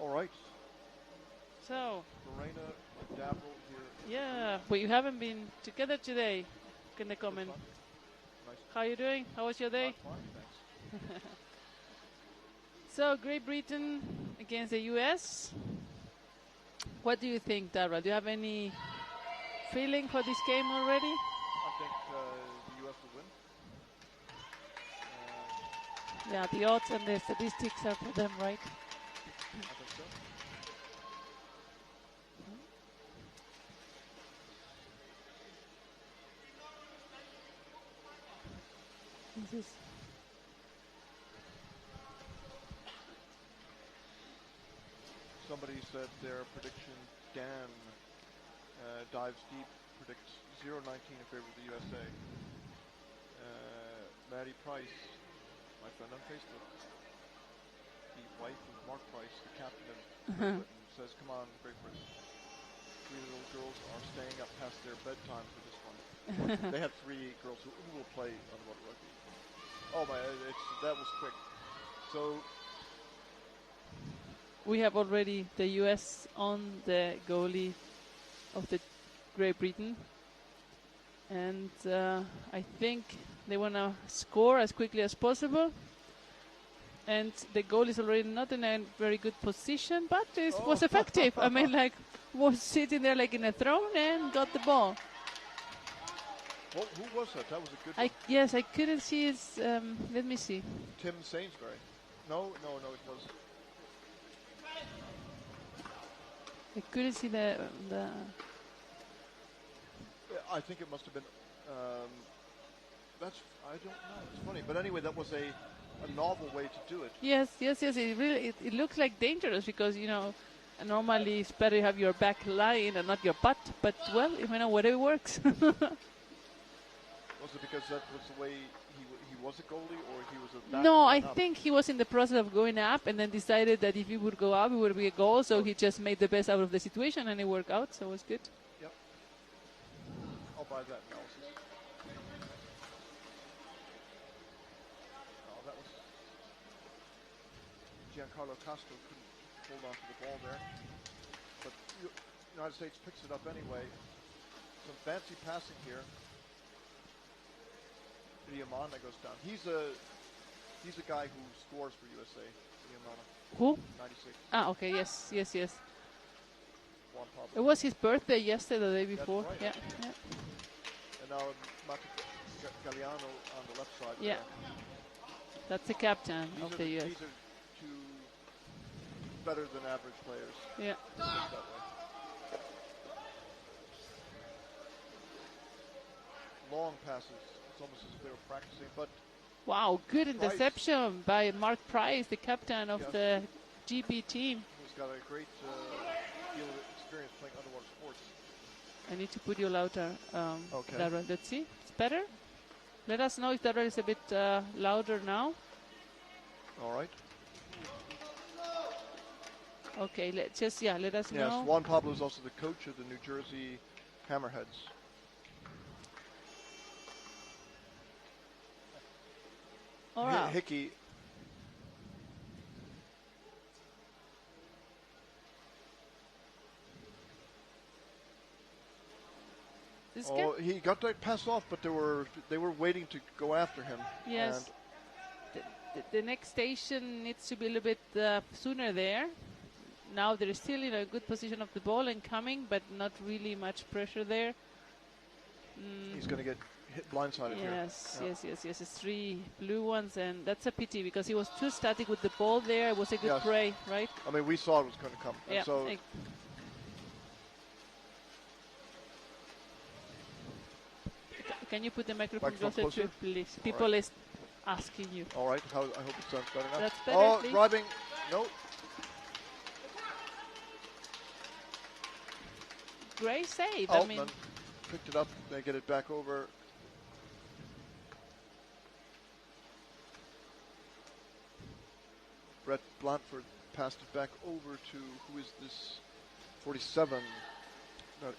All right. So, Lorena and Davril here. yeah, we haven't been together today. Can they come in? Nice. How you doing? How was your day? Fine, thanks. So, Great Britain against the US. What do you think, Dara? Do you have any feeling for this game already? I think the U.S. will win. Yeah, the odds and the statistics are for them, right? I think so. This is Somebody said their prediction, Dan dives deep, predicts 0-19 in favor of the USA. Maddie Price, my friend on Facebook, the wife of Mark Price, the captain of Great Britain, says, come on, Great Britain. 3 little girls are staying up past their bedtime for this one. They have 3 girls who will play underwater rugby. Oh my, that was quick. So we have already the US on the goalie of the Great Britain, and I think they want to score as quickly as possible. And the goal is already not in a very good position, but it was effective. I mean, like, was sitting there like in a throne and got the ball. Well, who was that? That was a good one. Yes, I couldn't see his. Let me see. Tim Sainsbury. No, it was. I couldn't see the. I think it must have been. I don't know. It's funny, but anyway, that was a novel way to do it. Yes. It looks like dangerous because normally it's better to have your back line and not your butt. But well, whatever works. Was it because that was the way he was a goalie, or he was a back? No, I think he was in the process of going up and then decided that if he would go up, it would be a goal. So he just made the best out of the situation and it worked out. So it was good. Yep. I'll buy that analysis. That was Giancarlo Castro couldn't hold on to the ball there, but United States picks it up anyway. Some fancy passing here. Diamanda goes down. He's a guy who scores for USA. Diamanda. Who? 96. Okay. Yes. Juan Pablo. It was his birthday yesterday, the day before. Right. Yeah. And now Mate Galliano on the left side. Yeah. That's the captain of the US. These are 2 better than average players. Yeah. That way. Long passes. It's almost as if they were practicing, but wow, good interception by Mark Price, the captain of the GB team. He's got a great deal of experience playing underwater sports. I need to put you louder. Okay. Darrell. Let's see. It's better. Let us know if Darrell is a bit louder now. All right. Okay, let us know. Yes, Juan Pablo is also the coach of the New Jersey Hammerheads. All right. Hickey. He got that pass off, but they were waiting to go after him. Yes. The next station needs to be a little bit sooner there. Now they're still in a good position of the ball and coming, but not really much pressure there. He's going to get hit blindsided here. Yes. It's 3 blue ones, and that's a pity because he was too static with the ball there. It was a good play, right? I mean, we saw it was going to come. Yeah. So can you put the microphone closer to it, please? People right. is asking you. All right. I hope it sounds better now. That's better, please. Driving. No. Great save. Altman picked it up. They get it back over. Brett Blanford passed it back over to, who is this? 47. That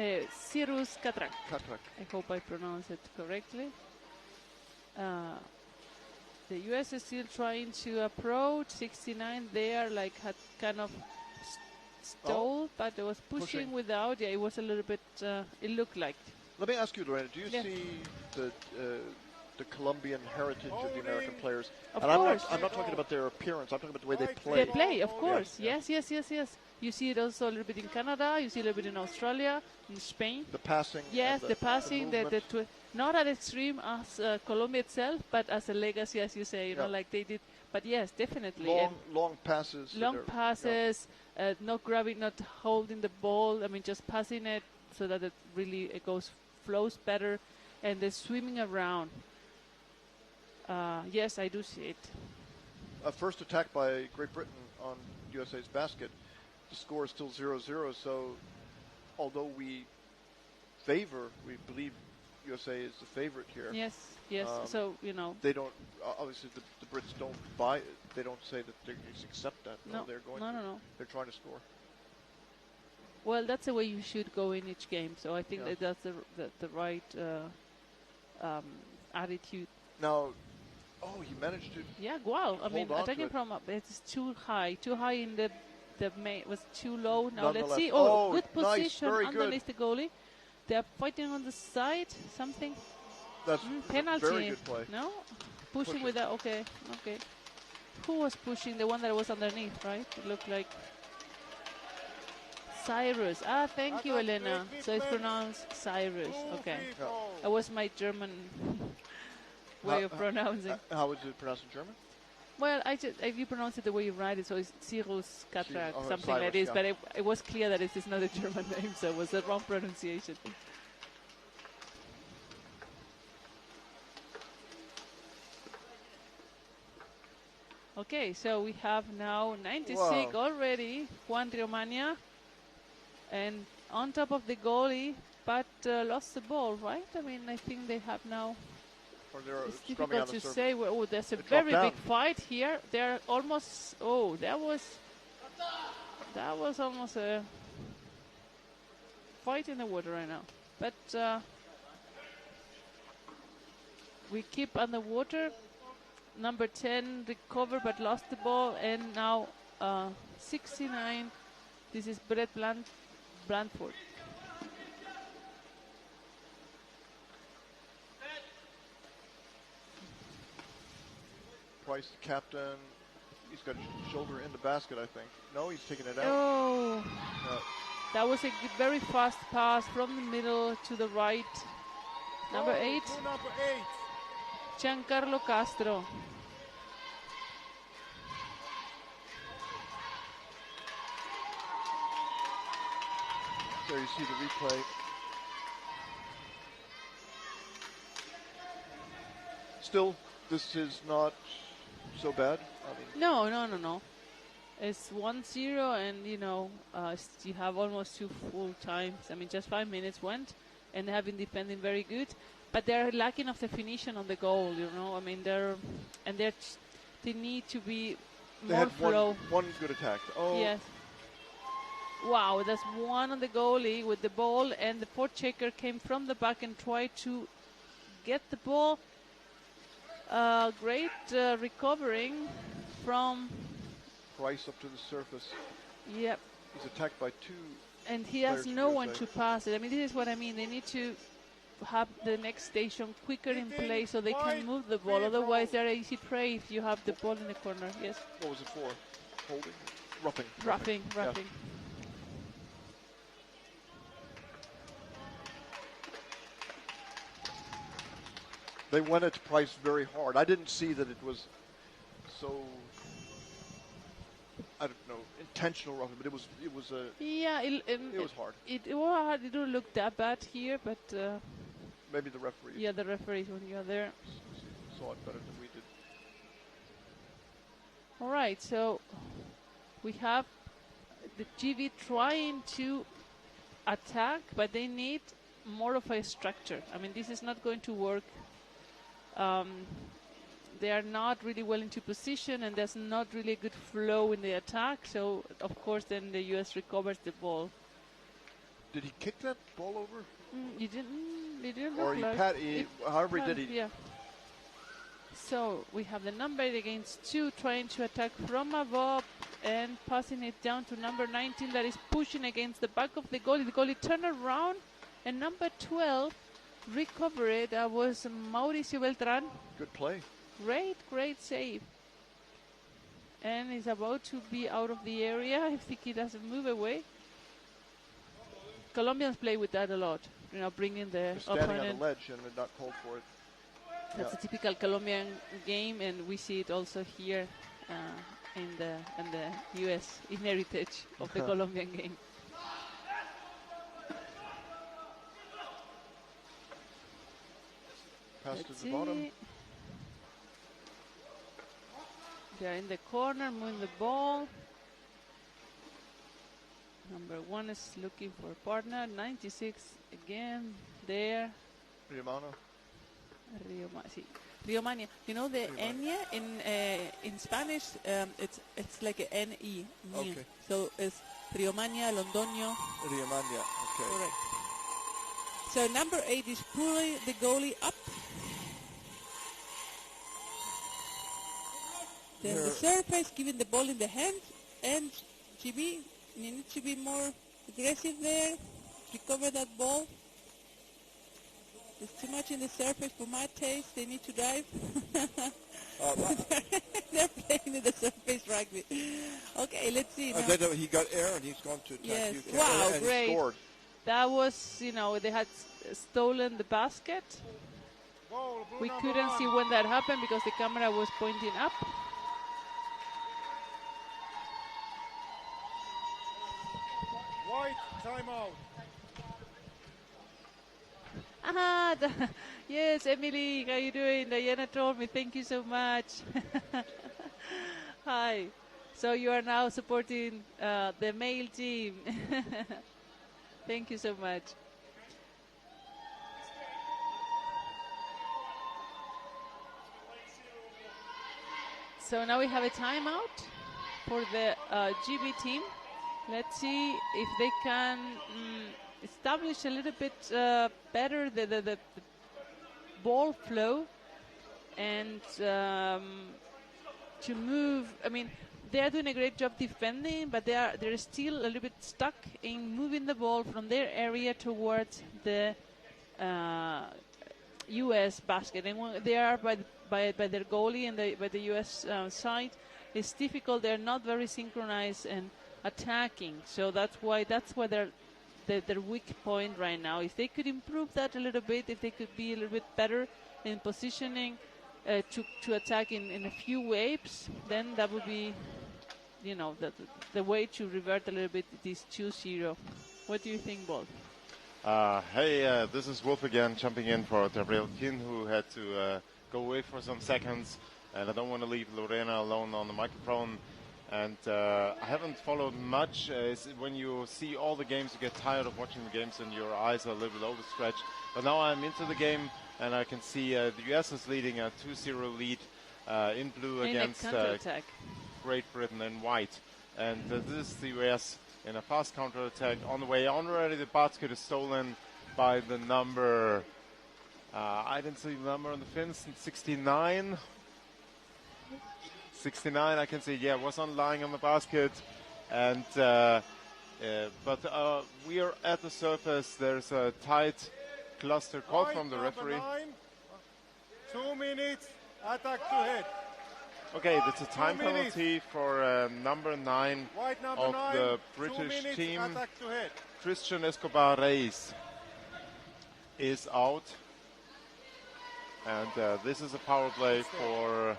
is Cyrus Katrak. Katrak. I hope I pronounce it correctly. the US is still trying to approach 69. They are like had kind of stalled, but it was pushing without. Yeah, it was a little bit. It looked like. Let me ask you, Lorena, do you Yeah. see the Colombian heritage of the American players? Of and course. I'm not talking about their appearance. I'm talking about the way they They play. play, of course. Yeah. Yes. You see it also a little bit in Canada. You see a little bit in Australia, in Spain. The passing. Yes, and the passing, movement. not as extreme as Colombia itself, but as a legacy, as you say, you know, like they did. But yes, definitely. Long passes. Long passes, not grabbing, not holding the ball. I mean, just passing it so that it really flows better, and the swimming around. Yes, I do see it. A first attack by Great Britain on USA's basket. The score is still 0-0. So, although we believe USA is the favorite here. Yes. So they don't. Obviously, the Brits don't buy it. They don't say that they just accept that. No, they're going. No. They're trying to score. Well, that's the way you should go in each game. So I think that's the right attitude. Now, he managed to. Yeah, wow. I mean, attacking from up, it's too high in the main was too low. Now let's see. Good position nice, underneath the goalie. They're fighting on the side. Something. That's penalty. Very good play. No, pushing with that. Okay. Who was pushing? The one that was underneath, right? It looked like Cyrus. Thank you, Elena. So it's pronounced Cyrus. Okay. That was my German way of pronouncing. How would you pronounce in German? Well, if you pronounce it the way you write it, so it's Cyrus Katrak, something Cyrus, like this. But it was clear that it is not a German name, so it was the wrong pronunciation. Okay, so we have now 96 already, Juan Riomania, and on top of the goalie, but lost the ball, right? I mean, I think they have now. It's difficult to say. Well, there's a very big fight here. They're almost. That was almost a fight in the water right now. But we keep underwater. Number 10 recovered but lost the ball, and now 69. This is Brett Blandford. Price, the captain. He's got his shoulder in the basket, I think. No, he's taking it out. Oh, that was a very fast pass from the middle to the right. Number 8. Giancarlo Castro. There you see the replay. Still, this is not so bad. I mean, No. It's 1-0, and you have almost 2 full times. I mean, just 5 minutes went, and they have been defending very good. But they're lacking of definition on the goal, I mean, they need to be more flow. One good attack. Yes. Wow, that's one on the goalie with the ball, and the forechecker came from the back and tried to get the ball. Great recovering from Price up to the surface. Yep. He's attacked by 2. And he has no one to pass it. I mean, this is what I mean. They need to have the next station quicker in play so they can move the ball. Otherwise, they're easy prey if you have the ball in the corner. Yes. What was it for? Holding? Roughing. Roughing. Yeah. They went at Price very hard. I didn't see that it was so, I don't know, intentional roughing, but it was a. Yeah, it was hard. It was hard. It didn't look that bad here, but. Maybe the referees. Yeah, the referees when you're there saw it better than we did. All right, so we have the GV trying to attack, but they need more of a structure. I mean, this is not going to work. They are not really well into position, and there's not really a good flow in the attack. So, of course, then the U.S. recovers the ball. Did he kick that ball over? You didn't. It didn't or look he like pat. However he did, yeah. So we have the number 8 against 2 trying to attack from above and passing it down to number 19 that is pushing against the back of the goalie. The goalie turned around and number 12 recovered it. That was Mauricio Beltran. Good play. Great save. And he's about to be out of the area. I think he doesn't move away. Colombians play with that a lot. You know, bringing the They're standing opponent. on the ledge and they're not called for it. That's a typical Colombian game, and we see it also here in the U.S. in heritage of the Colombian game. Pass Let's to the bottom. see. They're in the corner, moving the ball. Number 1 is looking for a partner. 96 again there. Riomano. Riomania. You know the Enya in Spanish, it's like a N-E. Okay. So it's Riomania, Londoño. Riomania. Okay. Correct. So number 8 is pulling the goalie up. Then the surface, giving the ball in the hand, and GB needs to be more aggressive there. Recover that ball. There's too much in the surface for my taste. They need to dive. They're playing in the surface rugby. Okay, let's see. Now. He got air and he's gone to attack Yes. UK. Wow, And great. scored. That was, you know, they had stolen the basket. We couldn't see when that happened because the camera was pointing up. White, timeout. Yes, Emily, how you doing? Diana told me, thank you so much. Hi. So you are now supporting the male team. Thank you so much. So now we have a timeout for the GB team. Let's see if they can establish a little bit better the ball flow and to move. I mean, they are doing a great job defending, but they're still a little bit stuck in moving the ball from their area towards the U.S. basket. And when they are by their goalie and by the U.S. Side, it's difficult. They're not very synchronized and attacking. So that's why they're their weak point right now. If they could improve that a little bit, if they could be a little bit better in positioning to attack in a few waves, then that would be, you know, the way to revert a little bit this 2-0. What do you think, Bob? Hey, this is Wolf again, jumping in for Gabriel Kin, who had to go away for some seconds, and I don't want to leave Lorena alone on the microphone. And I haven't followed much. When you see all the games, you get tired of watching the games and your eyes are a little bit overstretched. But now I'm into the game and I can see the US is leading a 2-0 lead in blue against Great Britain in white. And this is the US in a fast counter-attack on the way. Already the basket is stolen by the number, I didn't see the number on the Finns, 69. 69, I can see, yeah, was on lying on the basket, and but we are at the surface. There's a tight cluster call from the referee. 2 minutes, attack to head. Okay, that's a time penalty for number 9 of the British team. Attack to head. Christian Escobar Reis is out, and this is a power play for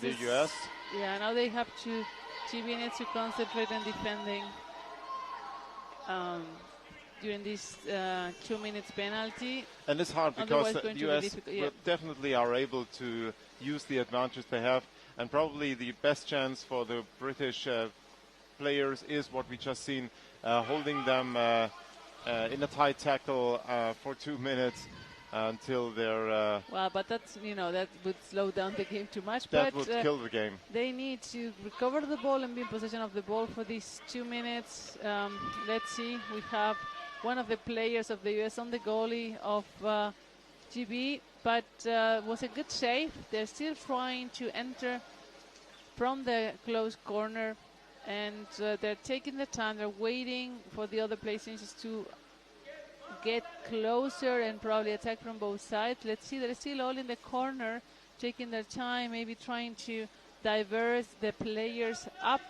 the US. Yeah, now they have to. GB needs to concentrate on defending during this 2 minutes penalty. And it's hard because the US definitely are able to use the advantage they have, and probably the best chance for the British players is what we just seen, holding them in a tight tackle for 2 minutes. Until they're... well, but that's, you know, that would slow down the game too much. That would kill the game. They need to recover the ball and be in possession of the ball for these 2 minutes. Let's see. We have one of the players of the U.S. on the goalie of GB. but was a good save. They're still trying to enter from the close corner, and they're taking the time. They're waiting for the other places to get closer and probably attack from both sides. Let's see, they're still all in the corner, taking their time, maybe trying to divert the players up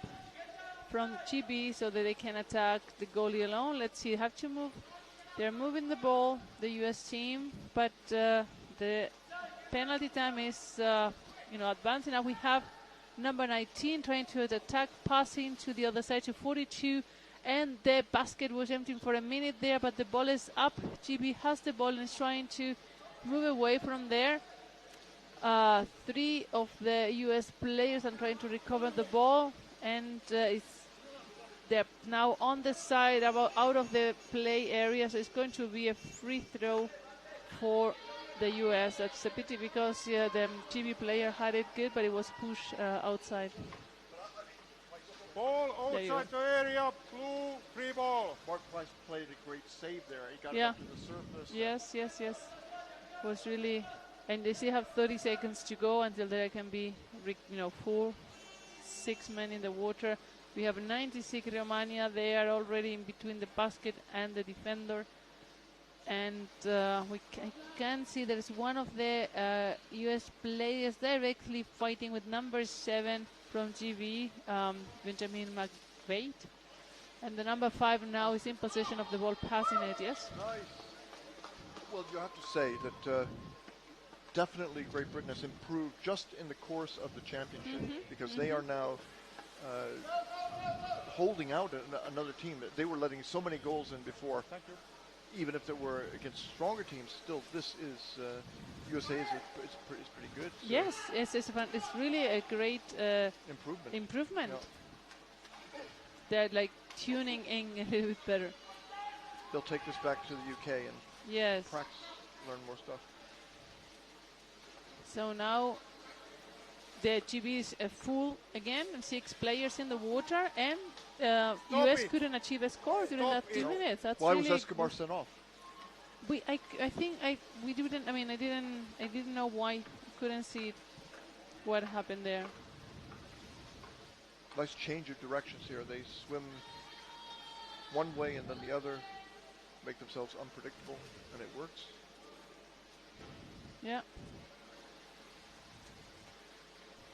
from GB so that they can attack the goalie alone. Let's see, have to move. They're moving the ball, the US team, but the penalty time is advancing. Now we have number 19 trying to attack, passing to the other side to 42, and the basket was empty for a minute there, but the ball is up. GB has the ball and is trying to move away from there. 3 of the US players are trying to recover the ball, and they're now on the side, out of the play area, so it's going to be a free throw for the US. That's a pity because the GB player had it good, but it was pushed outside. Ball outside the area, blue, free ball. Mark Price played a great save there. He got it Yeah. up to the surface. Yes. Was really, and they still have 30 seconds to go until there can be, 4-6 men in the water. We have 96 Romania. They are already in between the basket and the defender. And I can see there's one of the US players directly fighting with number 7 from GB, Benjamin McVeigh. And the number 5 now is in possession of the ball, passing it, yes? Nice. Well, you have to say that definitely Great Britain has improved just in the course of the championship because they are now holding out another team. They were letting so many goals in before. Thank you. Even if they were against stronger teams, still this is USA is pretty good. So Yes, it's really a great improvement. improvement. They're like tuning in a little bit better. They'll take this back to the UK and Yes. practice, learn more stuff. So now the GB is full again, 6 players in the water, and US it. couldn't achieve a score during Stop that 2 it. minutes. That's Why really was Escobar sent off? I think we didn't. I mean, I didn't know why. Couldn't see what happened there. Nice change of directions here. They swim one way and then the other, make themselves unpredictable, and it works. Yeah.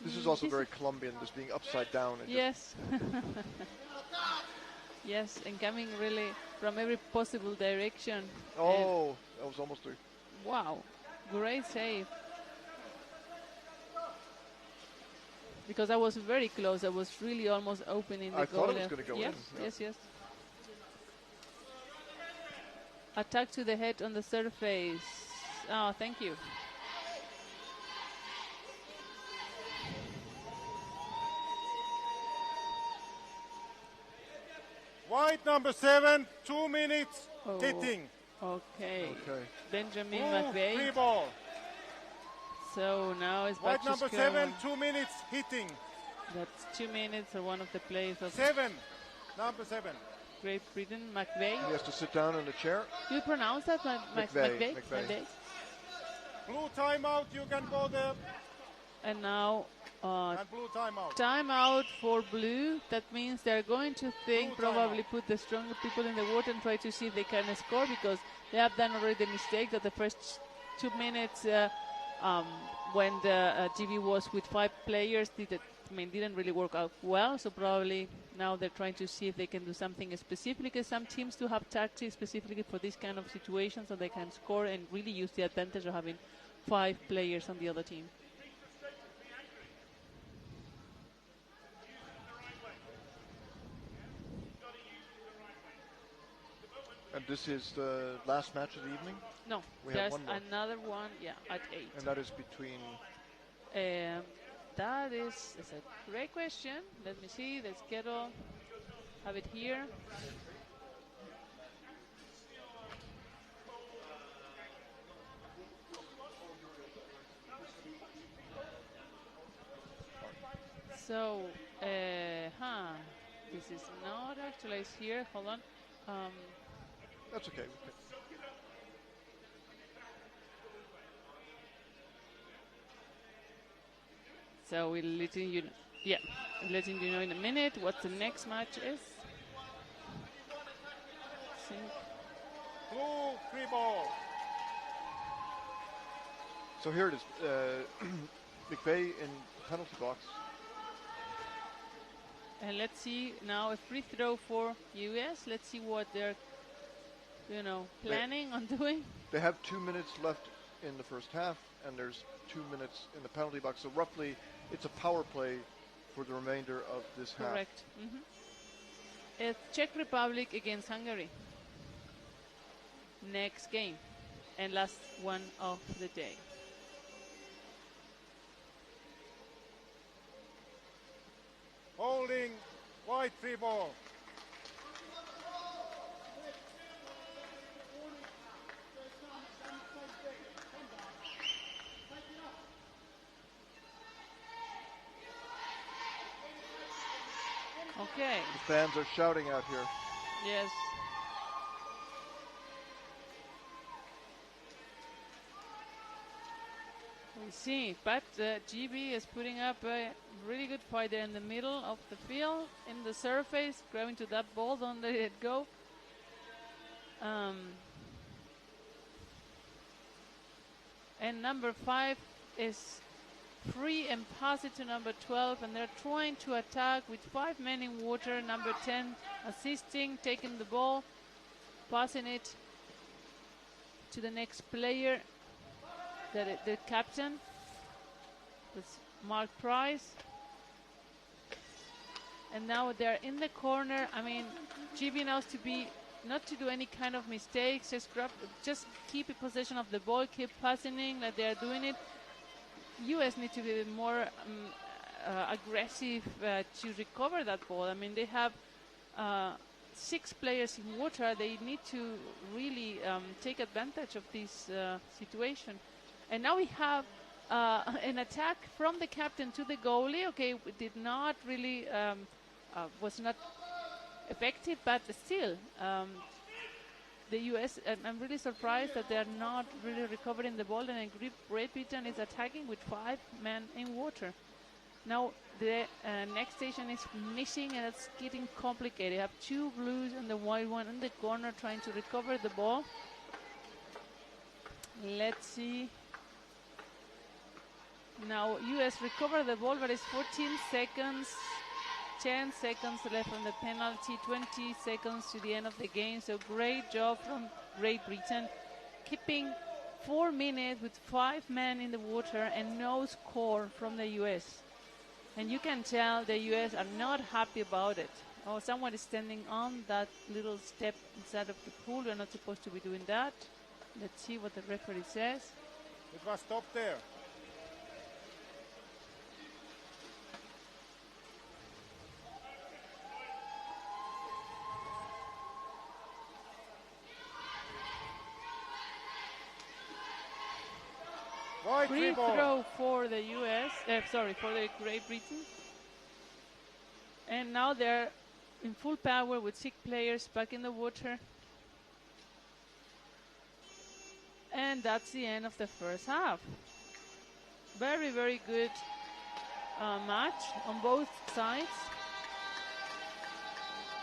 This is also This very Colombian, this being upside down. And Yes. Yes, and coming really from every possible direction. oh, that was almost a... Wow, great save. Because I was very close. I was really almost opening the goal. I thought it was going to go yes, in. Yeah. Yes. Attack to the head on the surface. Oh, thank you. White number 7, 2 minutes, Oh. hitting. Okay. Okay. Benjamin Blue, free McVeigh. ball. So now it's White back to number square 7, one. 2 minutes, hitting. That's 2 minutes or one of the players of 7, number 7. Great Britain, McVeigh. He has to sit down in the chair. Do you pronounce that? McVeigh. McVeigh. Blue timeout, you can go there. And now And blue timeout. timeout for blue. That means they're going to think, Blue probably timeout. put the stronger people in the water and try to see if they can score, because they have done already the mistake that the first 2 minutes when the GB was with 5 players didn't really work out well. So probably now they're trying to see if they can do something specific, because some teams do have tactics specifically for this kind of situations, so they can score and really use the advantage of having 5 players on the other team. And this is the last match of the evening, No, We have there's one more. another one, at 8. and that is between... That is a great question. Let me see the schedule. Have it here. So, this is not actualized here. Hold on. That's okay. We can- So we'll letting you, letting you know in a minute what the next match is. Blue, free ball. So here it is. McVeigh in the penalty box. And let's see now a free throw for US. Let's see what they're, planning on doing. They have 2 minutes left in the first half, and there's 2 minutes in the penalty box. So roughly, it's a power play for the remainder of this half. Correct. It's Czech Republic against Hungary. Next game and last one of the day. Holding, white free ball. Okay. The fans are shouting out here. Yes. We see, but GB is putting up a really good fight there in the middle of the field, in the surface, grabbing to that ball, don't let it go. And number 5 is free and pass it to number 12, and they're trying to attack with 5 men in water. Number 10 assisting, taking the ball, passing it to the next player, the captain, that's Mark Price. And now they're in the corner. I mean, GB knows not to do any kind of mistakes, just keep in possession of the ball, keep passing like they're doing it. US need to be more aggressive to recover that ball. I mean, they have 6 players in water. They need to really take advantage of this situation. And now we have an attack from the captain to the goalie. Okay, it did not really, was not effective, but still, the US, I'm really surprised that they're not really recovering the ball, and Great Britain is attacking with 5 men in water. Now the next station is missing, and it's getting complicated. You have 2 blues and the white one in the corner trying to recover the ball. Let's see. Now US recover the ball, but it's 14 seconds. 10 seconds left on the penalty, 20 seconds to the end of the game. So great job from Great Britain, keeping 4 minutes with 5 men in the water and no score from the US. And you can tell the US are not happy about it. Oh, someone is standing on that little step inside of the pool. We're not supposed to be doing that. Let's see what the referee says. It was stopped there. Free throw for the US, for the Great Britain. And now they're in full power with 6 players back in the water. And that's the end of the first half. Very, very good match on both sides.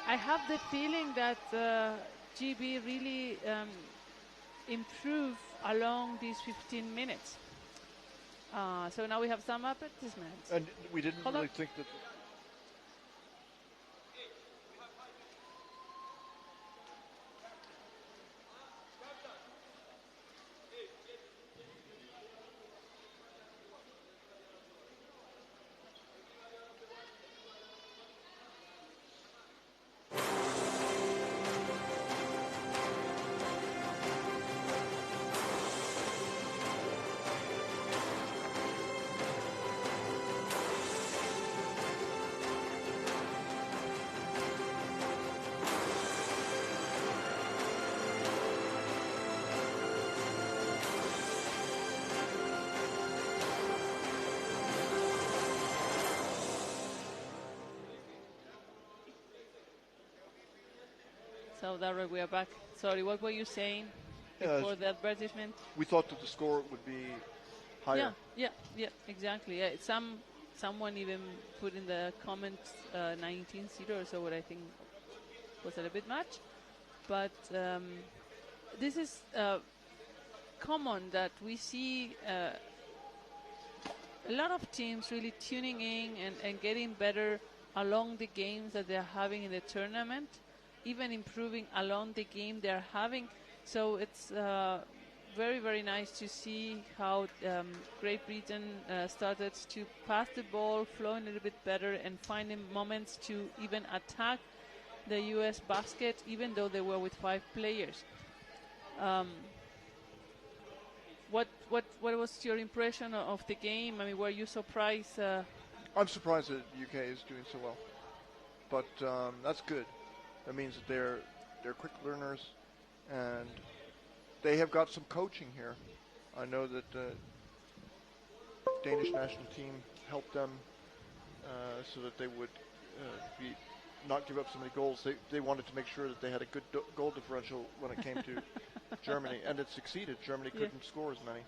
I have the feeling that GB really improved along these 15 minutes. So now we have some advertisements. And we didn't really think that. So Darrell, we are back. Sorry, what were you saying before the advertisement? We thought that the score would be higher. Yeah, exactly. Yeah, some someone even put in the comments 19-0 or so, what I think was a little bit much. But this is common that we see a lot of teams really tuning in and getting better along the games that they're having in the tournament, even improving along the game they're having. So it's very, very nice to see how Great Britain started to pass the ball, flowing a little bit better, and finding moments to even attack the U.S. basket, even though they were with 5 players. What was your impression of the game? I mean, were you surprised? I'm surprised that UK is doing so well, but that's good. That means that they're quick learners, and they have got some coaching here. I know that the Danish national team helped them so that they would not give up so many goals. They wanted to make sure that they had a good goal differential when it came to Germany, and it succeeded. Germany couldn't score as many.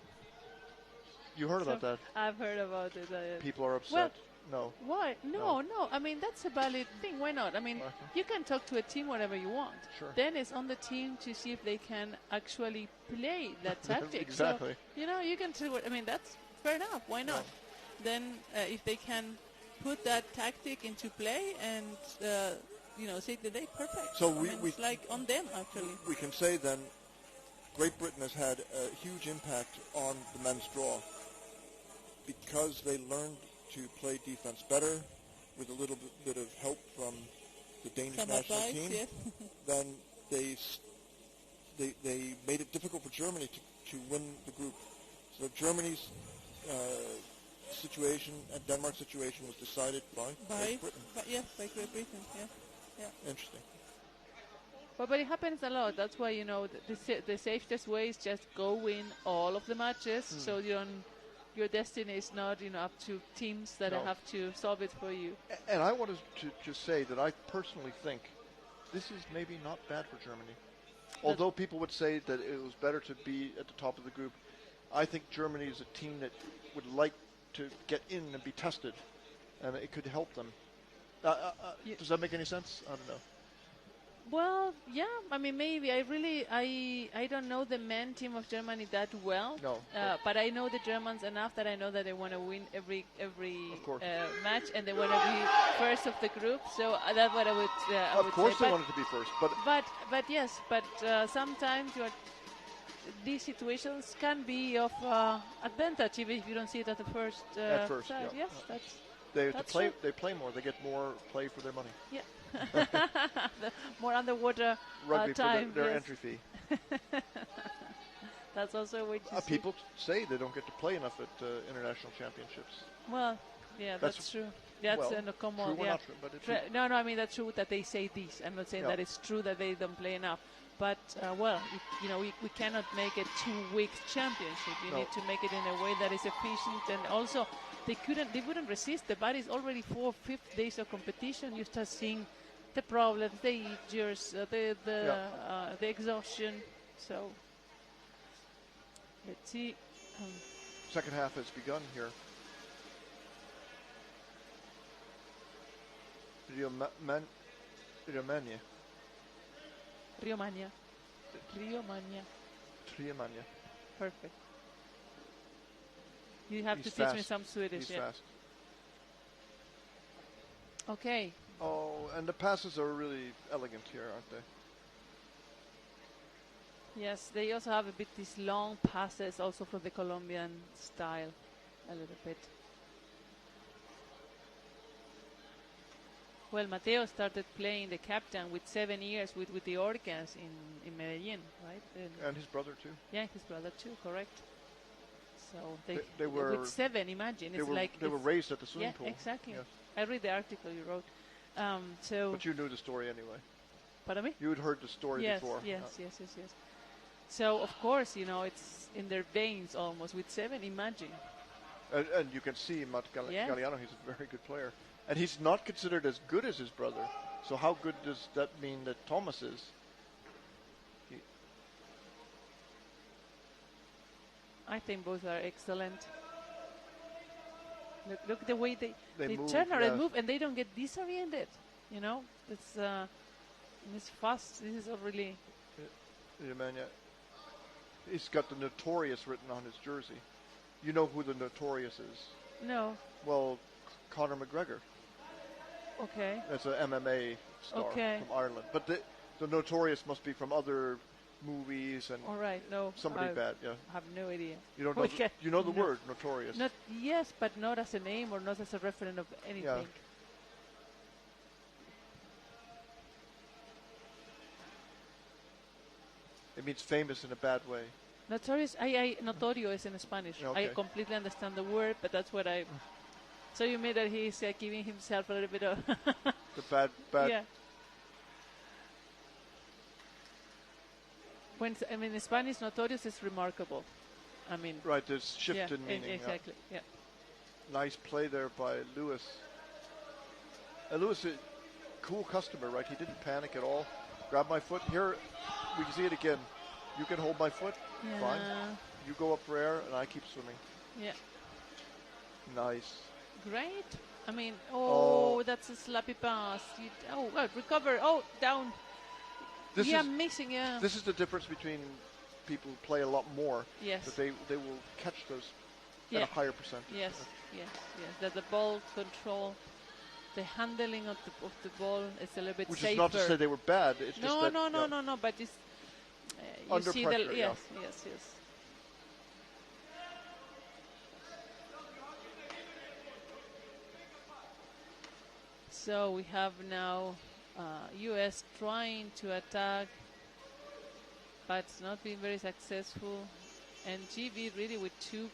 You heard about that? I've heard about it. People are upset. Well, no. Why? No. I mean, that's a valid thing. Why not? I mean, you can talk to a team whatever you want. Sure. Then it's on the team to see if they can actually play that tactic. Exactly. So, you can say, I mean, that's fair enough. Why not? Then if they can put that tactic into play and, save the day, perfect. So it's like on them, actually. We can say then Great Britain has had a huge impact on the men's draw because they learned to play defense better with a little bit of help from the Danish national team. Yes. Then they made it difficult for Germany to win the group. So Germany's situation and Denmark's situation was decided by Great Britain. By Great Britain, yeah. Interesting. But it happens a lot. That's why, the safest way is just go win all of the matches, so your destiny is not, up to teams that have to solve it for you. And I wanted to just say that I personally think this is maybe not bad for Germany. Although people would say that it was better to be at the top of the group, I think Germany is a team that would like to get in and be tested, and it could help them. Does that make any sense? I don't know. Well, yeah. I mean, maybe. I don't know the men team of Germany that well. No. But I know the Germans enough that I know that they want to win every match, and they want to be first of the group. So that's what I would. Of course, they wanted to be first. But yes. But sometimes these situations can be of advantage even if you don't see it at the first. At first, side. Yeah. Yes, that's true. They play more. They get more play for their money. Yeah. More underwater rugby time. For their entry fee. That's also what you see. People say they don't get to play enough at international championships. Well, yeah, that's true. That's no common. True or not true, but it's true. No, I mean that's true that they say this. I'm not saying that it's true that they don't play enough. But we cannot make a 2-week championship. You need to make it in a way that is efficient, and also they wouldn't resist. The body's already 4-5 days of competition. You start seeing the problems, the injuries, the exhaustion. So let's see. Second half has begun here. Riomania. Perfect. You have to teach me some Swedish. He's fast. Okay. Oh, and the passes are really elegant here, aren't they? Yes, they also have a bit these long passes also for the Colombian style, a little bit. Well, Mateo started playing the captain with 7 years with the Orcas in Medellin, right? And his brother too. Yeah, his brother too, correct. So they were with 7. Imagine they were raised at the swimming pool. Yeah, exactly. Yes. I read the article you wrote. But you knew the story anyway. Pardon me? You had heard the story before. Yes. So of course, it's in their veins almost. With 7, imagine. And you can see Matt Galliano. He's a very good player. And he's not considered as good as his brother. So how good does that mean that Thomas is? I think both are excellent. Look the way they move, turn around and yes. move, and they don't get disoriented. You know, it's fast. This is all really. Yeah, man, yeah. He's got the Notorious written on his jersey. You know who the Notorious is? No. Well, Conor McGregor. Okay. That's an MMA star Okay. from Ireland. But the Notorious must be from other movies and All right. No. somebody I bad. Yeah. have no idea. You don't know. Okay. You know the No. word Notorious. Not yes, but not as a name or not as a reference of anything. It means famous in a bad way. Notorious. Notorio is in Spanish. Okay. I completely understand the word, but that's what I. So you mean that he's giving himself a little bit of. The bad. Yeah. In Spanish, notorious is remarkable. I mean. Right. There's shift Yeah, in meaning. exactly. Yeah. Nice play there by Lewis. Lewis, a cool customer, right? He didn't panic at all. Grab my foot. Here, we can see it again. You can hold my foot. Fine. Yeah. You go up for air, and I keep swimming. Yeah. Nice. Great. I mean, Oh. that's a slappy pass. Well, recover. Oh, down. This Yeah, is missing. Yeah. this is the difference between people who play a lot more. Yes. That they will catch those at Yeah. a higher percentage. Yes. That the ball control, the handling of the ball is a little bit Which safer. is not to say they were bad. It's just No, that, no, no, yeah. no, no. But it's you Under see pressure, the yeah. yes. So we have now U.S. trying to attack, but it's not been very successful. And GB really with two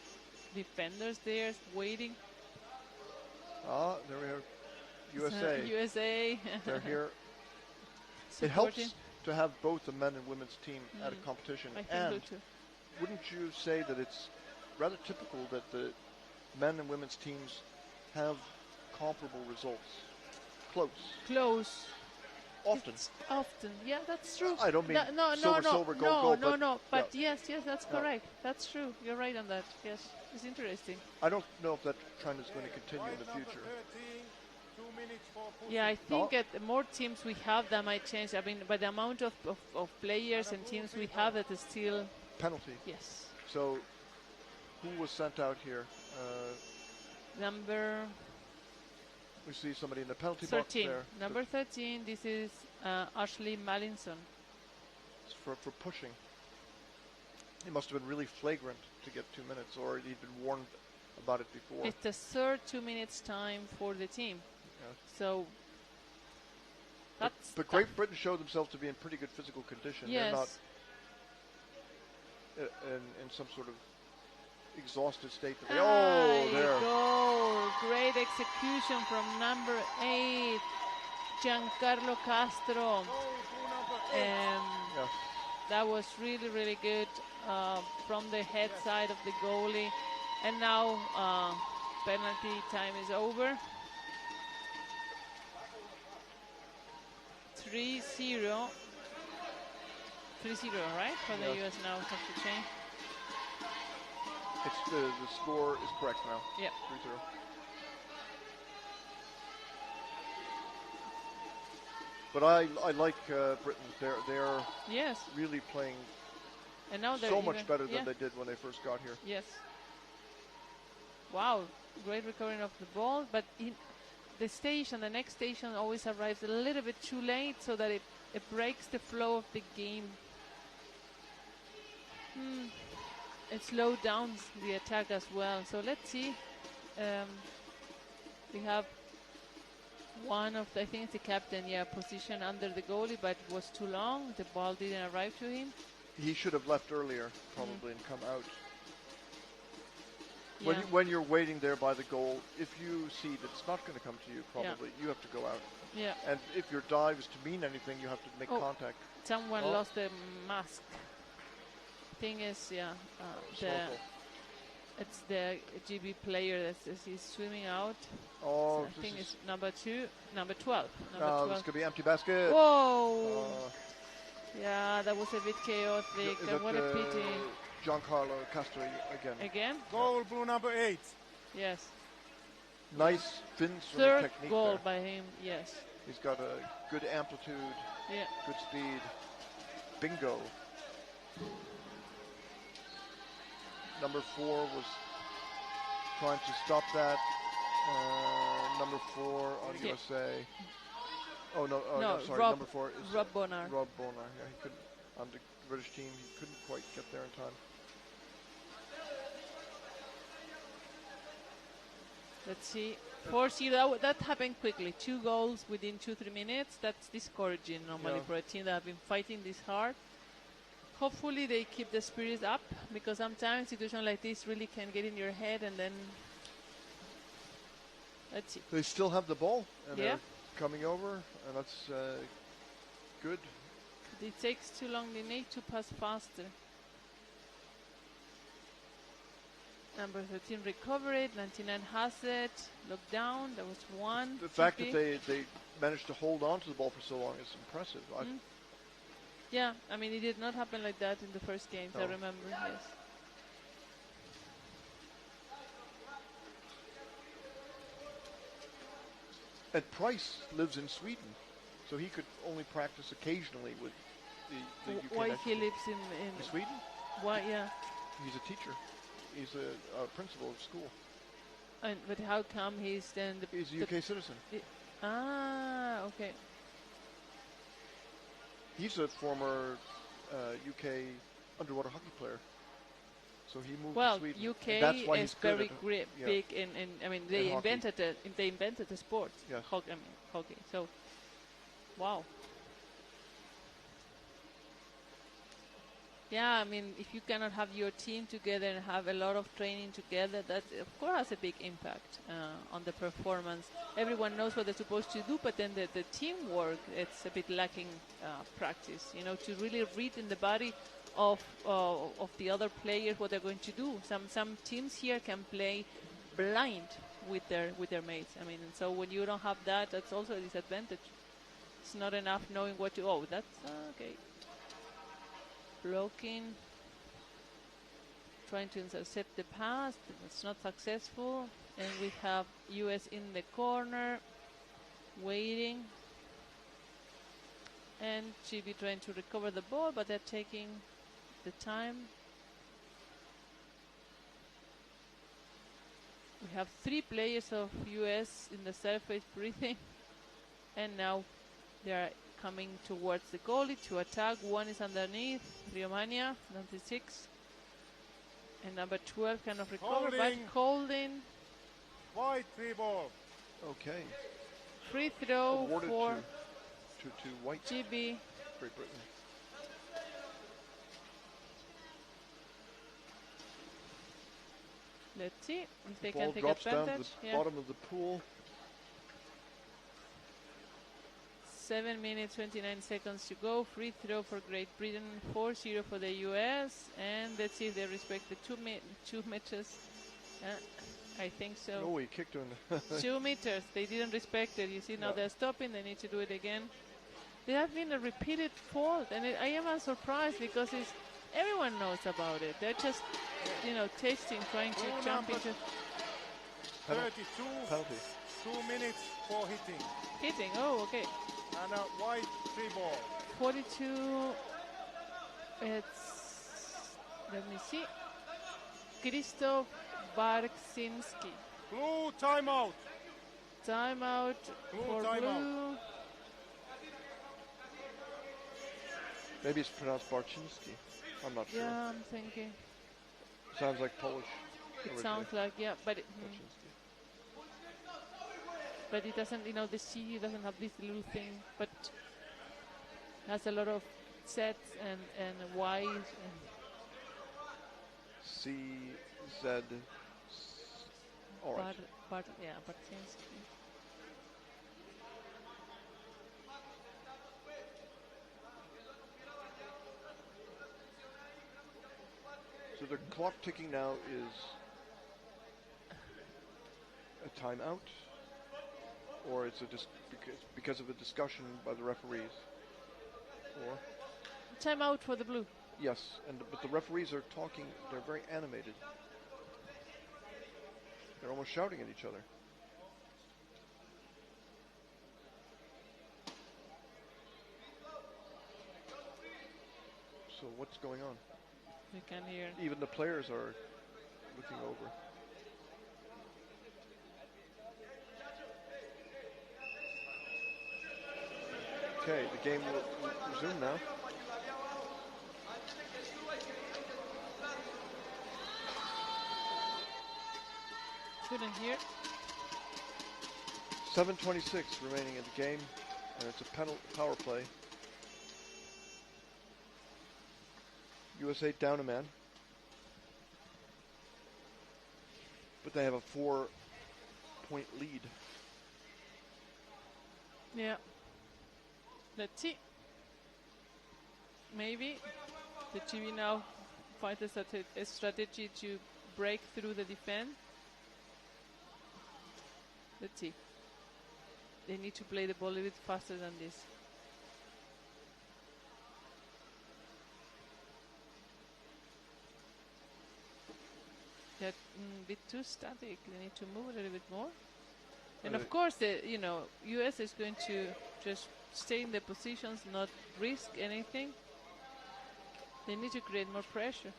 defenders there waiting. Ah, there we are. USA. USA. They're here. It supporting. helps to have both the men and women's team at a competition. I think And so too. wouldn't you say that it's rather typical that the men and women's teams have comparable results? Close. Often. It's often, yeah, that's true. I don't mean no, silver, gold, no, but but yes, that's Yeah. correct. That's true. You're right on that. Yes, it's interesting. I don't know if that trend is going to continue in White the number future. 13, 2 minutes for pushing. Yeah, I think No. that the more teams we have, that might change. I mean, by the amount of players and teams we have, that is still Penalty. yes. So, who was sent out here? Number We see somebody in the penalty 13. box there. Number 13. This is Ashley Mallinson. For pushing. He must have been really flagrant to get 2 minutes, or he'd been warned about it before. It's the third 2 minutes time for the team. Yeah. So that's But Great Britain showed themselves to be in pretty good physical condition. yes. They're not in some sort of exhausted state. There. Goal. Great execution from number 8, Giancarlo Castro. Goal to number 8. Yeah. That was really, really good from the head side of the goalie. And now penalty time is over. 3-0. 3-0, right? For the Yes. US now have to change. It's the score is correct now. Yeah. 3-0. But I like Britain. They're Yes. really playing And now they're so much even- better yeah. than they did when they first got here. Yes. Wow, great recovering of the ball, but the station, the next station always arrives a little bit too late so that it breaks the flow of the game. It slowed down the attack as well. So let's see. We have one of I think it's the captain, position under the goalie, but it was too long. The ball didn't arrive to him. He should have left earlier, probably, and come out. Yeah. When you're waiting there by the goal, if you see that it's not going to come to you, probably, you have to go out. Yeah. And if your dive is to mean anything, you have to make Oh. contact. Someone Oh. lost the mask. Thing is, Snorkel. it's the GB player that is swimming out. Oh, I think it's number 12. Number this 12. could be empty basket. Whoa! Yeah, that was a bit chaotic. Is And what a pity. Giancarlo Castro again? Again? Goal blue number 8. Yes. Nice fin swing Third technique goal there. by him. Yes. He's got a good amplitude, Yeah. good speed. Bingo. Number 4 was trying to stop that. Number 4 on Yeah. USA. Oh no, No, sorry. Rob- Number 4 is Rob Bonar. Rob Bonar. Yeah, he couldn't on the British team. He couldn't quite get there in time. Let's see. 4-0. That happened quickly. 2 goals within 2-3 minutes. That's discouraging normally Yeah. for a team that have been fighting this hard. Hopefully they keep the spirits up, because sometimes situations like this really can get in your head, and then let's see. They still have the ball, and Yeah. they're coming over, and that's good. It takes too long. They need to pass faster. Number 13 recovered. 99 has it. Looked down. There was one. The fact TP. that they managed to hold on to the ball for so long is impressive. Yeah, I mean, it did not happen like that in the first games, I No. remember, yes. And Price lives in Sweden, so he could only practice occasionally with the UK Why national he team. lives In in Sweden? why, yeah. He's a teacher. He's a principal of school. But how come he's then the... He's a UK citizen. Okay. He's a former UK underwater hockey player. So he moved Well, to Sweden. UK and that's why is he's good very at, yeah. big in, I mean, they In hockey. invented the sport. Yes. Hockey. So, wow. Yeah, I mean, if you cannot have your team together and have a lot of training together, that of course has a big impact on the performance. Everyone knows what they're supposed to do, but then the teamwork, it's a bit lacking practice. You know, to really read in the body of the other players what they're going to do. Some teams here can play blind with their mates. I mean, and so when you don't have that, that's also a disadvantage. It's not enough knowing what to. Oh, that's okay. Blocking, trying to intercept the pass, it's not successful, and we have US in the corner, waiting, and GB trying to recover the ball, but they're taking the time. We have 3 players of US in the surface breathing, and now they are coming towards the goalie to attack. One is underneath, Riomania, 96. And number 12 kind of recover, but holding. White 3 ball. Okay. Free throw Awarded for to White, GB. Great Britain. Let's see if they Ball can take drops down to advantage. the bottom of the pool. 7 minutes, 29 seconds to go. Free throw for Great Britain, 4-0 for the US. And let's see if they respect the 2 meters. I think so. Oh, he kicked him. 2 meters. They didn't respect it. You see, now Yeah. they're stopping. They need to do it again. There have been a repeated fault, and I am surprised because everyone knows about it. They're just, tasting, trying to Rule jump number into 32. Penalty. 2 minutes for hitting. hitting. Oh, okay. And a white 3 ball. 42. It's, let me see. Krzysztof Barksinski. Blue timeout. Timeout Blue for timeout. blue. Maybe it's pronounced Barczynski. I'm not sure. Yeah, I'm thinking. Sounds like Polish. It originally. sounds like, yeah, but Barczynski. but it doesn't, the C doesn't have this little thing, but has a lot of Z's and Y's. And CZ. All right. Bartzinski. So the clock ticking now is a timeout, or it's because of a discussion by the referees. Or Timeout for the blue. yes, but the referees are talking. They're very animated. They're almost shouting at each other. So what's going on? We can hear. Even the players are looking over. Okay, the game will resume now. Couldn't hear. 7:26 remaining in the game, and it's a power play. USA down a man, but they have a 4-point lead. Yeah. Let's see. Maybe the TV now find a strategy to break through the defense. Let's see. They need to play the ball a little bit faster than this. They're a bit too static. They need to move a little bit more. And of course, the US is going to just stay in the positions, not risk anything. They need to create more pressure,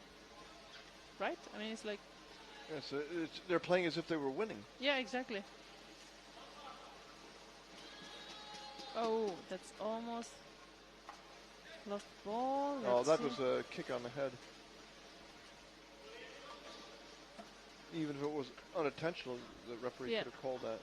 right? I mean, it's like. Yes, they're playing as if they were winning. Yeah, exactly. Oh, that's almost lost ball. Oh, that was a kick on the head. Even if it was unintentional, the referee could have called that.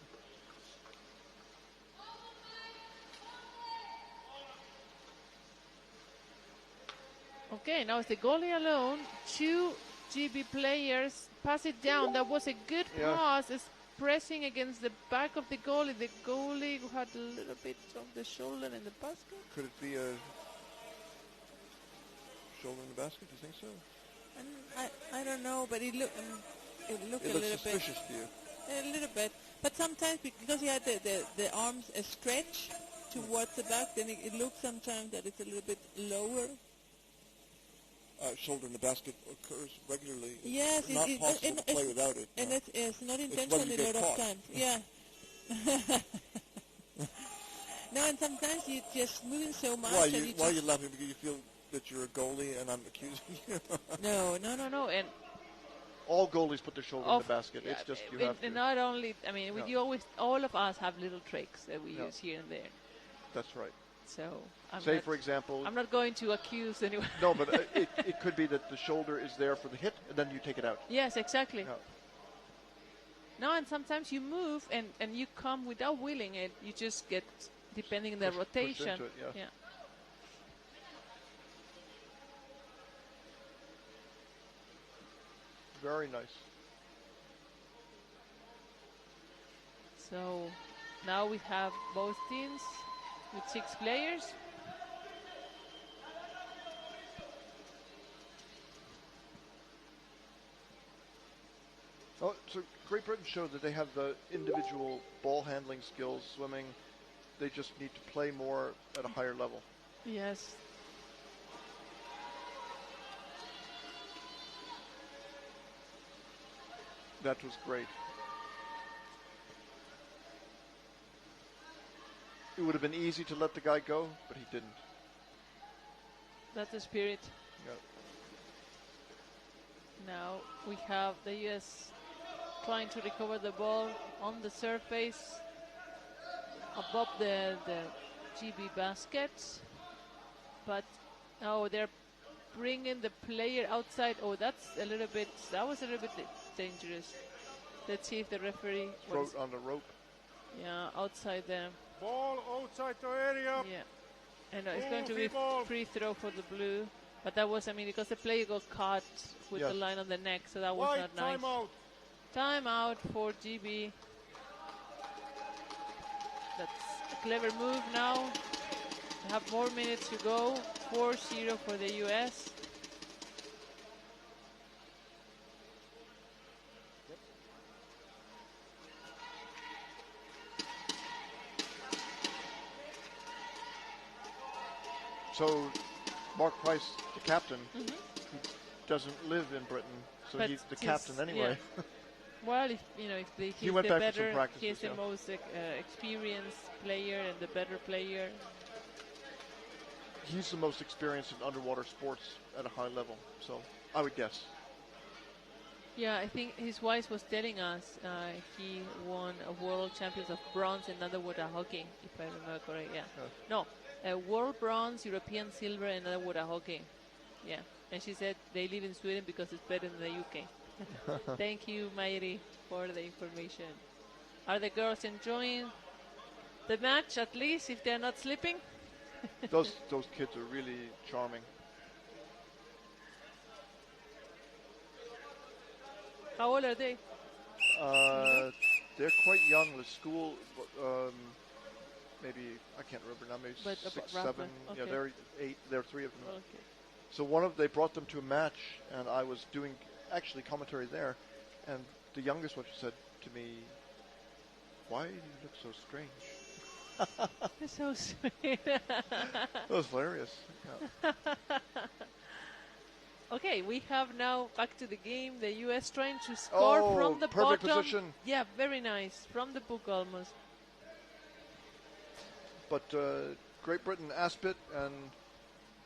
Okay, now it's the goalie alone. 2 GB players pass it down. That was a good pass. It's pressing against the back of the goalie. The goalie had a little bit of the shoulder in the basket. Could it be a shoulder in the basket? Do you think so? I don't know, but it looked a little bit suspicious to you. A little bit. But sometimes because he had the arms a stretch towards the back, then it looks sometimes that it's a little bit lower. Shoulder in the basket occurs regularly. Yes, it's not possible to play without it. And it's not intentional a lot of times. Yeah. No, and sometimes you just moving so much. Why are you laughing? Because you feel that you're a goalie and I'm accusing you? No. And all goalies put their shoulder in the basket. It's just you have to. Not only, I mean, we always, all of us have little tricks that we use here and there. That's right. So, for example, I'm not going to accuse anyone. No, but it could be that the shoulder is there for the hit, and then you take it out. Yes, exactly. Yeah. No, and sometimes you move and you come without willing it. You just get, depending on the rotation. Pushed into it, yeah. Very nice. So now we have both teams with 6 players. Oh, so Great Britain showed that they have the individual ball handling skills, swimming. They just need to play more at a higher level. Yes. That was great. It would have been easy to let the guy go, but he didn't. That's the spirit. Yep. Now we have the US trying to recover the ball on the surface above the GB baskets, but they're bringing the player outside. Oh, that was a little bit dangerous. Let's see if the referee throat on the rope. Yeah, outside the ball outside the area. Yeah, and it's going to be free throw for the blue. But that was, because the player got caught with the line on the neck, so that was not nice. Time out for GB. That's a clever move now. They have more minutes to go. 4-0 for the US. So Mark Price, the captain, he doesn't live in Britain, so he's the captain anyway. Yeah. Well, if he's went the back for some better, practices, he's the most experienced player and the better player. he's the most experienced in underwater sports at a high level. So I would guess. Yeah, I think his wife was telling us he won a world champions of bronze in underwater hockey, if I remember correct. Yeah. No, world bronze, European silver, and underwater hockey. Yeah. And she said they live in Sweden because it's better than the UK. Thank you, Mairi, for the information. Are the girls enjoying the match, at least, if they're not sleeping? Those kids are really charming. How old are they? They're quite young. The school, maybe I can't remember now. Maybe But 6, roughly, 7. okay. Yeah, they're 8. There are 3 of them. Okay. So they brought them to a match, and I was doing actually commentary there, and the youngest one said to me, "Why do you look so strange?" That's so sweet. That was hilarious. Yeah. Okay, we have now back to the game. The U.S. trying to score from the perfect bottom. position. Yeah, very nice. From the book almost. But Great Britain, Aspit, and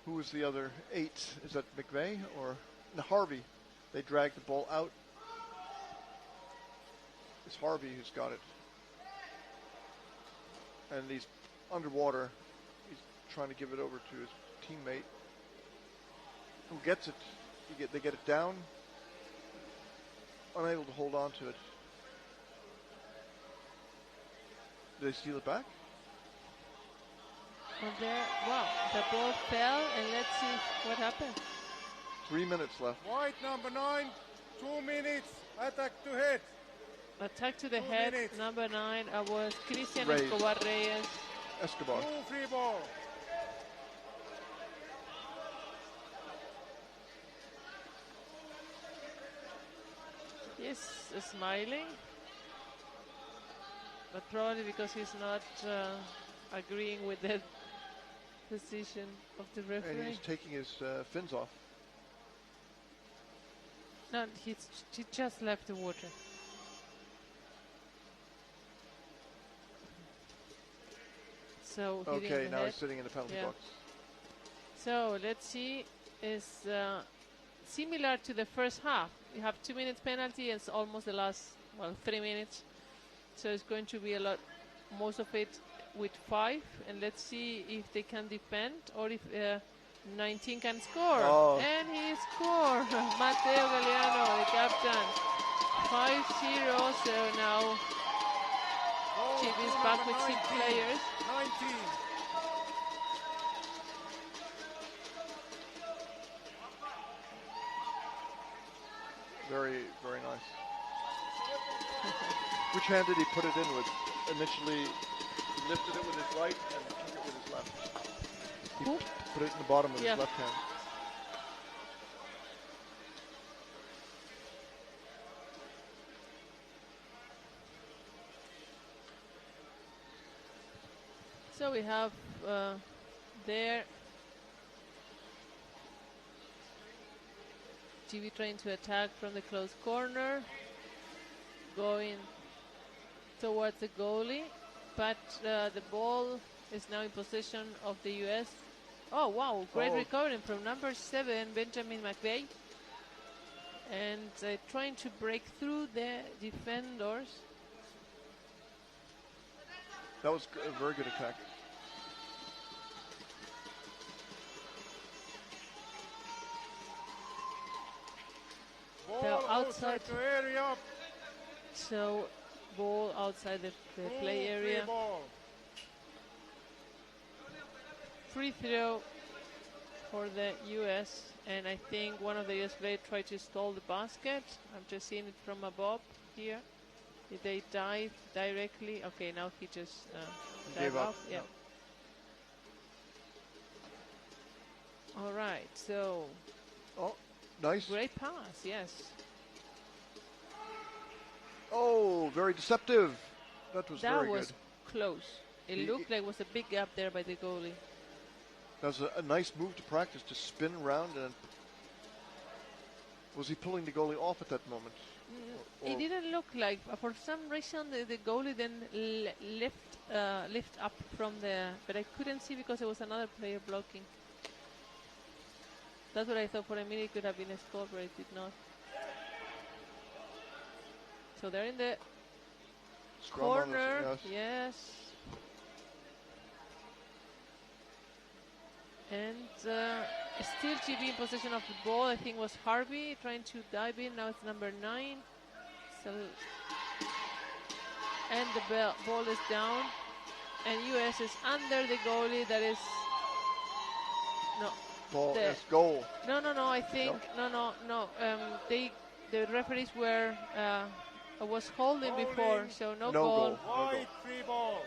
who was the other 8? Is that McVeigh or Harvey? They dragged the ball out. It's Harvey who's got it. And he's underwater. He's trying to give it over to his teammate. Who gets it? They get it down. Unable to hold on to it. Did they steal it back? Well, there, wow, the ball fell, and let's see what happened. 3 minutes left. White number 9, 2 minutes, attack to head. Attack to the 2 head, minutes. number 9, was Christian Reyes. Escobar Reyes. Escobar. 2 free ball. He's smiling, but probably because he's not agreeing with the decision of the And referee. he's taking his fins off. No, he just left the water. So hitting Okay, the now head. he's sitting in the penalty Yeah. box. So let's see. Is similar to the first half. We have 2 minutes penalty. It's almost the last 3 minutes. So it's going to be a lot, most of it with 5. And let's see if they can defend or if 19 can score. Oh. And he scored. Matteo Galliano, the captain. 5-0. So now Goal Chip is to back number with 6 19. players. 19. Very, very nice. Which hand did he put it in with? Initially, he lifted it with his right and took it with his left. He Who? put it in the bottom with Yeah. his left hand. So we have there TV trying to attack from the close corner, going towards the goalie, but the ball is now in possession of the US. Oh wow, great Oh. recovery from number 7, Benjamin McVeigh. And trying to break through the defenders. That was a very good attack. Ball outside. to area. So ball outside the play area. Free ball. Free throw for the US, and I think one of the US players tried to stall the basket. I'm just seeing it from above here. Did they dive directly? Okay, now he just Gave dive up, off. Yeah. yeah. All right, so Oh, nice. great pass, yes. Oh, very deceptive. That was That very was good. close. It He- looked like it was a big gap there by the goalie. That was a nice move to practice, to spin around. And was he pulling the goalie off at that moment? It didn't look like. For some reason, the goalie then lift up from the. But I couldn't see because there was another player blocking. That's what I thought for a minute. It could have been a score, but it did not. So they're in the Scrum on the- corner. yes. Yes. And still GB in possession of the ball. I think it was Harvey trying to dive in. Now it's number 9. So, and the ball is down. And US is under the goalie. That is no. Ball The- is goal. No. I think no. The referees were was holding before, so no No goal. goal. White, free ball.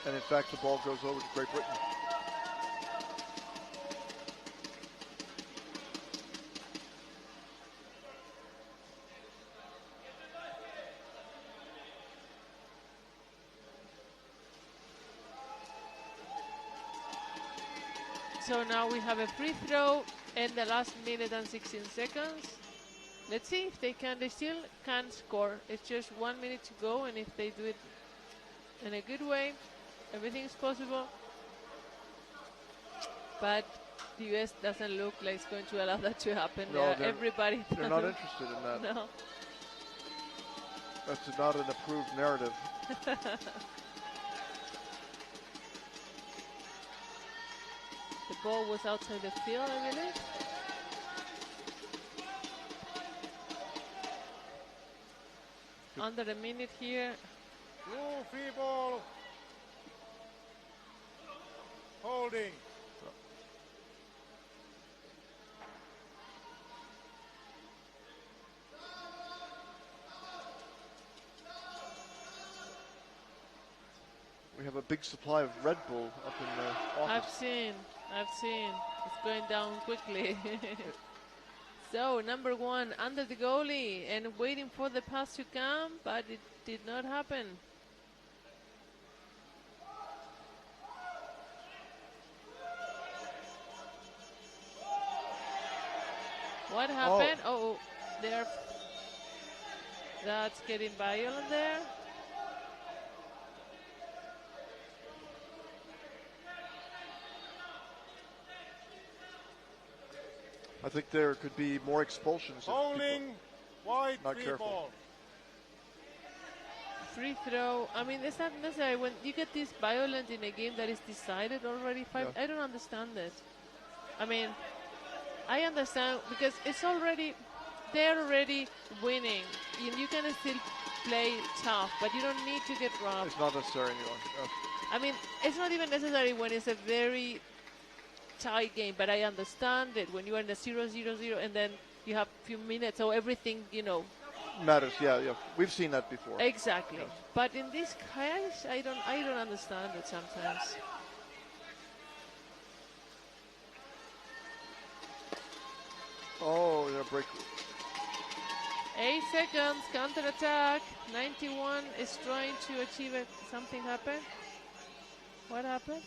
And in fact, the ball goes over to Great Britain. So now we have a free throw in the last minute and 16 seconds. Let's see if they can. They still can score. It's just 1 minute to go, and if they do it in a good way, everything is possible. But the US doesn't look like it's going to allow that to happen. No, they're- Everybody. They're not interested in that. No. That's not an approved narrative. The ball was outside the field, I believe. Under a minute here. Blue, free ball. Holding. We have a big supply of Red Bull up in the I've office. seen. It's going down quickly. So, number 1 under the goalie and waiting for the pass to come, but it did not happen. What happened? Oh, that's getting violent there. I think there could be more expulsions. if people- Holding. White, Not free careful. ball. Free throw. I mean, it's not necessary when you get this violent in a game that is decided already. Yeah. I don't understand it. I mean, I understand because they're already winning. You can still play tough, but you don't need to get robbed. It's not necessary anymore. I mean, it's not even necessary when it's a very tight game, but I understand it when you are in a 0-0-0 and then you have a few minutes, so everything, Matters, yeah. We've seen that before. Exactly. Yes. But in this case, I don't understand it sometimes. Oh, yeah, break. 8 seconds, counter attack. 91 is trying to achieve it. Something happened. What happened?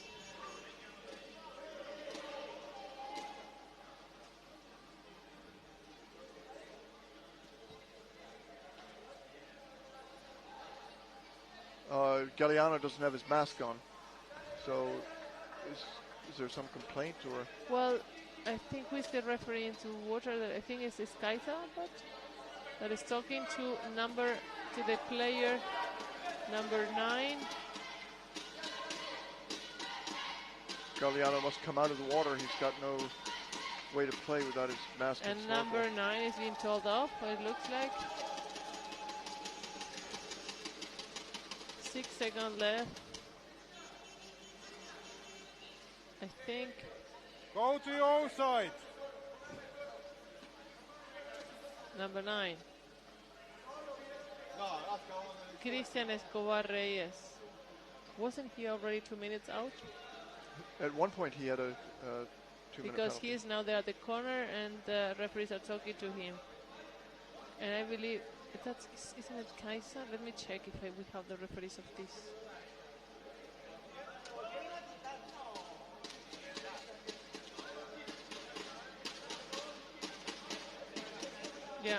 Galliano doesn't have his mask on. So, is there some complaint or? Well, I think who is the referee into water? I think it's Kaisa, but that is talking to the player number 9. Galliano must come out of the water. He's got no way to play without his mask And snorkel. number 9 is being told off, it looks like. 6 seconds left. I think. Go to your own side. Number 9. Cristian Escobar Reyes. Wasn't he already 2 minutes out? At one point, he had a 2-minute Because penalty. he is now there at the corner and the referees are talking to him. And I believe, isn't it Kaisa? Let me check if we have the referees of this. Yeah,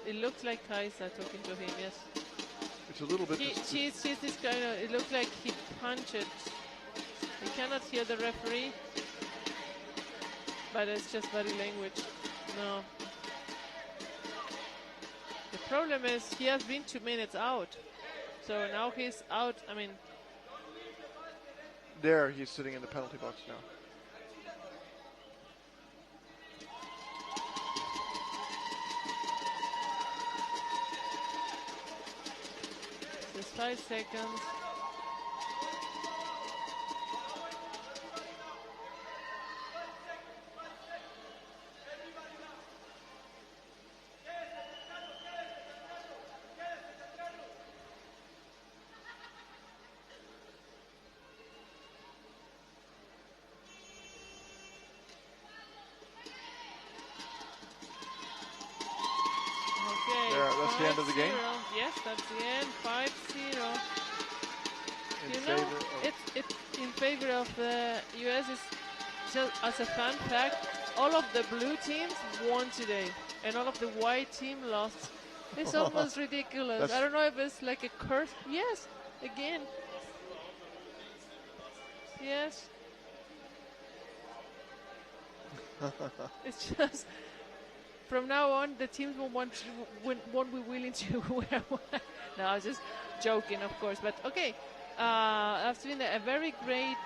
it looks like Kaisa talking to him, yes. It's a little bit. She's this kind of, it looks like he punched it. We cannot hear the referee. but it's just body language. No. The problem is he has been 2 minutes out. So now he's out. I mean, There, he's sitting in the penalty box now. just 5 seconds. Okay, There, that's the end of the game? 5-0. Yes, that's the end. 5-0. In You favor know, of it's in favor of the US. Is just as a fun fact, all of the blue teams won today, and all of the white team lost. It's almost ridiculous. That's- I don't know if it's like a curse. Yes, again. Yes. It's just from now on the teams won't be willing to wear white. No, I was just joking, of course. But okay. That's been a very great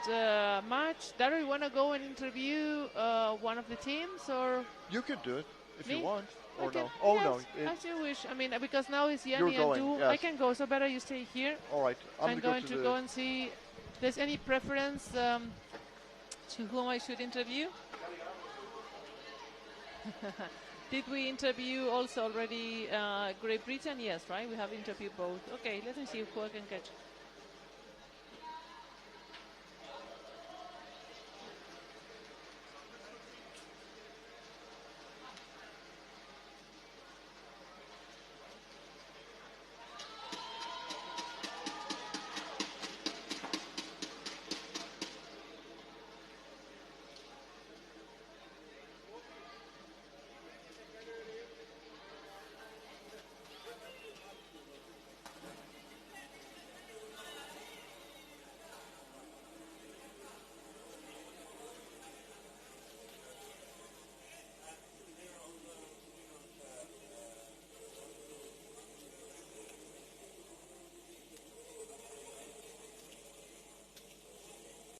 match. Daryl, you want to go and interview one of the teams, or You could do it if Me? you want. Or Okay, no. Oh, yes, no. as you wish. I mean, because now it's You're Yanni and going, Du. yes. I can go, so better you stay here. All right. I'm going to to go and see if there's any preference to whom I should interview. Did we interview also already Great Britain? Yes, right? We have interviewed both. Okay, let me see who I can catch.